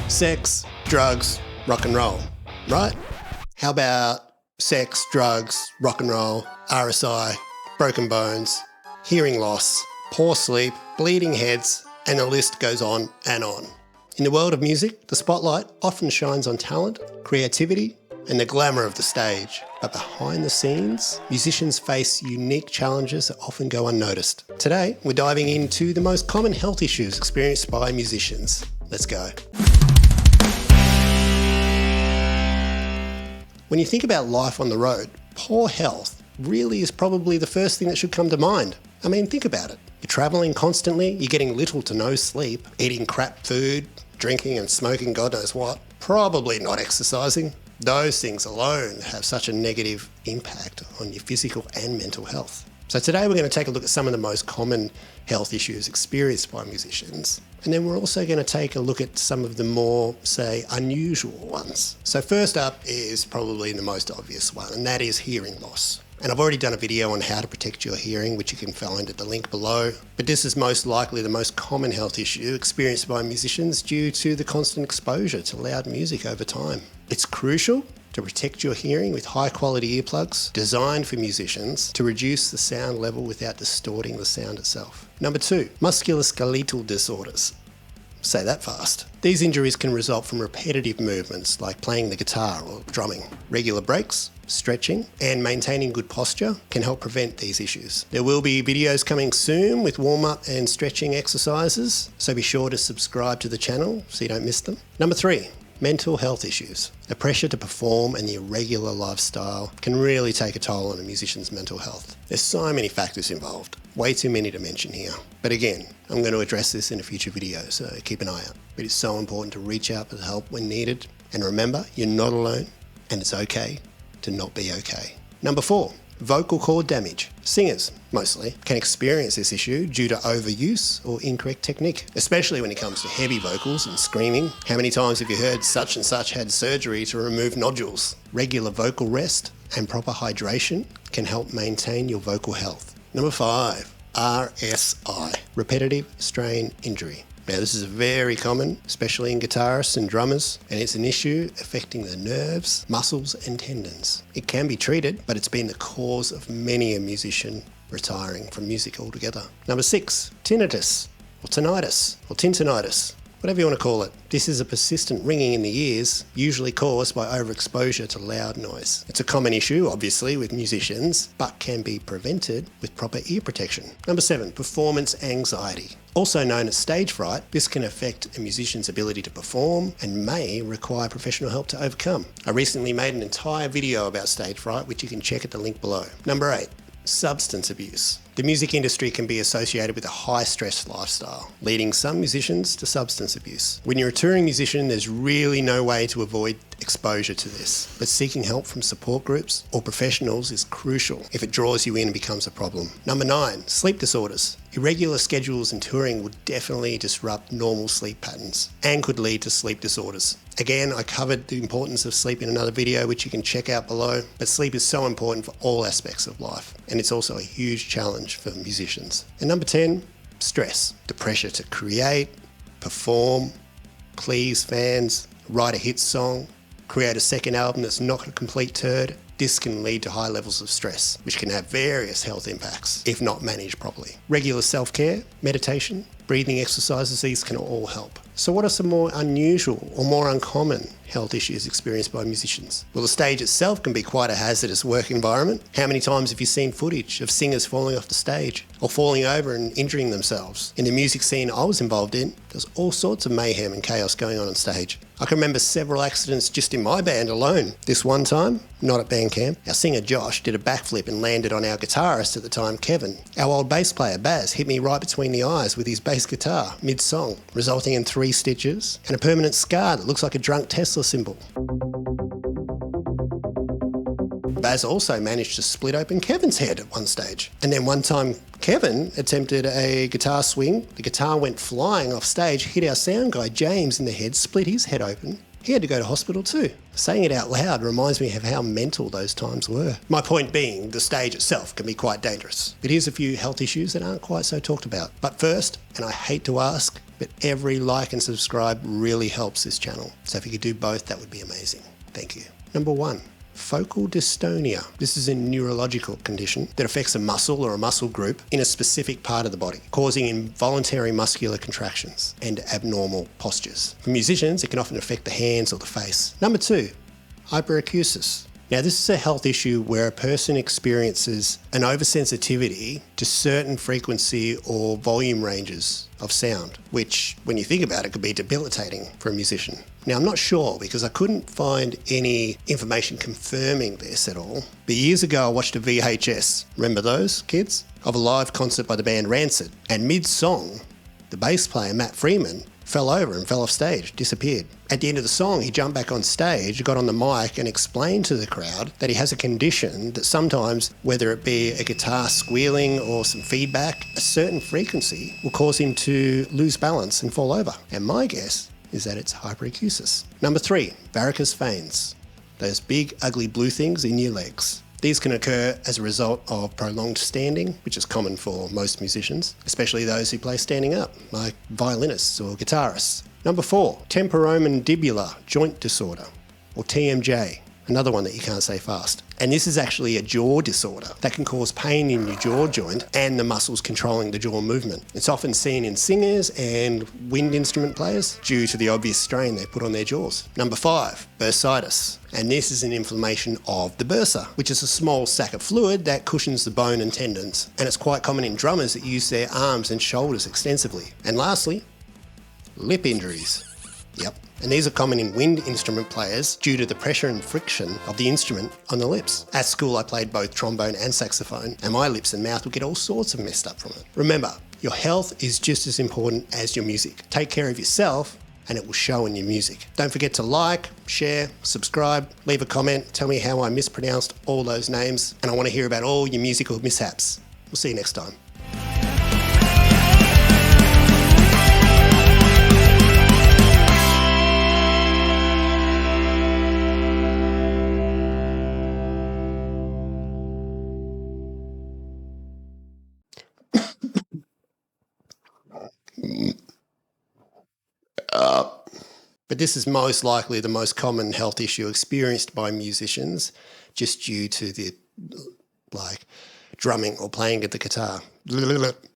Sex, drugs, rock and roll, right? How about sex, drugs, rock and roll, RSI, broken bones, hearing loss, poor sleep, bleeding heads, and the list goes on and on. In the world of music, the spotlight often shines on talent, creativity, and the glamour of the stage. But behind the scenes, musicians face unique challenges that often go unnoticed. Today, we're diving into the most common health issues experienced by musicians. Let's go. When you think about life on the road, poor health really is probably the first thing that should come to mind. I mean, think about it. You're travelling constantly, you're getting little to no sleep, eating crap food, drinking and smoking God knows what, probably not exercising. Those things alone have such a negative impact on your physical and mental health. So today we're going to take a look at some of the most common health issues experienced by musicians. And then we're also going to take a look at some of the more, say, unusual ones. So first up is probably the most obvious one, and that is hearing loss. And I've already done a video on how to protect your hearing, which you can find at the link below. But this is most likely the most common health issue experienced by musicians due to the constant exposure to loud music over time. It's crucial to protect your hearing with high quality earplugs designed for musicians to reduce the sound level without distorting the sound itself. Number 2, musculoskeletal disorders. Say that fast. These injuries can result from repetitive movements like playing the guitar or drumming. Regular breaks, stretching, and maintaining good posture can help prevent these issues. There will be videos coming soon with warm-up and stretching exercises, so be sure to subscribe to the channel so you don't miss them. Number 3, mental health issues. The pressure to perform and the irregular lifestyle can really take a toll on a musician's mental health. There's so many factors involved, way too many to mention here. But again, I'm going to address this in a future video, so keep an eye out. But it's so important to reach out for help when needed. And remember, you're not alone, and it's okay to not be okay. Number 4, vocal cord damage. Singers, mostly, can experience this issue due to overuse or incorrect technique, especially when it comes to heavy vocals and screaming. How many times have you heard such and such had surgery to remove nodules? Regular vocal rest and proper hydration can help maintain your vocal health. Number 5, RSI, repetitive strain injury. Now this is very common, especially in guitarists and drummers, and it's an issue affecting the nerves, muscles and tendons. It can be treated, but it's been the cause of many a musician retiring from music altogether. Number 6, tinnitus, or tinnitus, or tinnitus, whatever you want to call it. This is a persistent ringing in the ears, usually caused by overexposure to loud noise. It's a common issue, obviously, with musicians, but can be prevented with proper ear protection. Number 7, performance anxiety. Also known as stage fright, this can affect a musician's ability to perform and may require professional help to overcome. I recently made an entire video about stage fright, which you can check at the link below. Number 8, substance abuse. The music industry can be associated with a high-stress lifestyle, leading some musicians to substance abuse. When you're a touring musician, there's really no way to avoid exposure to this, but seeking help from support groups or professionals is crucial if it draws you in and becomes a problem. Number 9, sleep disorders. Irregular schedules and touring would definitely disrupt normal sleep patterns and could lead to sleep disorders. Again, I covered the importance of sleep in another video, which you can check out below, but sleep is so important for all aspects of life, and it's also a huge challenge for musicians. And number 10, stress. The pressure to create, perform, please fans, write a hit song, create a second album that's not a complete turd. This can lead to high levels of stress, which can have various health impacts if not managed properly. Regular self-care, meditation, breathing exercises, these can all help. So what are some more unusual or more uncommon health issues experienced by musicians? Well, the stage itself can be quite a hazardous work environment. How many times have you seen footage of singers falling off the stage or falling over and injuring themselves? In the music scene I was involved in, there's all sorts of mayhem and chaos going on stage. I can remember several accidents just in my band alone. This one time, not at band camp, our singer Josh did a backflip and landed on our guitarist at the time, Kevin. Our old bass player Baz hit me right between the eyes with his bass guitar mid-song, resulting in 3 stitches and a permanent scar that looks like a drunk Tesla symbol. Baz also managed to split open Kevin's head at one stage. And then one time Kevin attempted a guitar swing. The guitar went flying off stage, hit our sound guy James in the head, split his head open. He had to go to hospital too. Saying it out loud reminds me of how mental those times were. My point being, the stage itself can be quite dangerous. But here's a few health issues that aren't quite so talked about. But first, and I hate to ask, but every like and subscribe really helps this channel. So if you could do both, that would be amazing. Thank you. Number 1. Focal dystonia. This is a neurological condition that affects a muscle or a muscle group in a specific part of the body, causing involuntary muscular contractions and abnormal postures. For musicians, it can often affect the hands or the face. Number 2, hyperacusis. Now, this is a health issue where a person experiences an oversensitivity to certain frequency or volume ranges of sound, which, when you think about it, could be debilitating for a musician. Now, I'm not sure because I couldn't find any information confirming this at all. But years ago, I watched a VHS, remember those, kids? Of a live concert by the band Rancid. And mid-song, the bass player, Matt Freeman, fell over and fell off stage, disappeared. At the end of the song, he jumped back on stage, got on the mic and explained to the crowd that he has a condition that sometimes, whether it be a guitar squealing or some feedback, a certain frequency will cause him to lose balance and fall over. And my guess is that it's hyperacusis. Number 3, varicose veins. Those big, ugly blue things in your legs. These can occur as a result of prolonged standing, which is common for most musicians, especially those who play standing up, like violinists or guitarists. Number 4, temporomandibular joint disorder, or TMJ, another one that you can't say fast. And this is actually a jaw disorder that can cause pain in your jaw joint and the muscles controlling the jaw movement. It's often seen in singers and wind instrument players due to the obvious strain they put on their jaws. Number 5, bursitis. And this is an inflammation of the bursa, which is a small sac of fluid that cushions the bone and tendons. And it's quite common in drummers that use their arms and shoulders extensively. And lastly, lip injuries. Yep. And these are common in wind instrument players due to the pressure and friction of the instrument on the lips. At school, I played both trombone and saxophone, and my lips and mouth would get all sorts of messed up from it. Remember, your health is just as important as your music. Take care of yourself, and it will show in your music. Don't forget to like, share, subscribe, leave a comment, tell me how I mispronounced all those names, and I want to hear about all your musical mishaps. We'll see you next time. But this is most likely the most common health issue experienced by musicians just due to the drumming or playing of the guitar.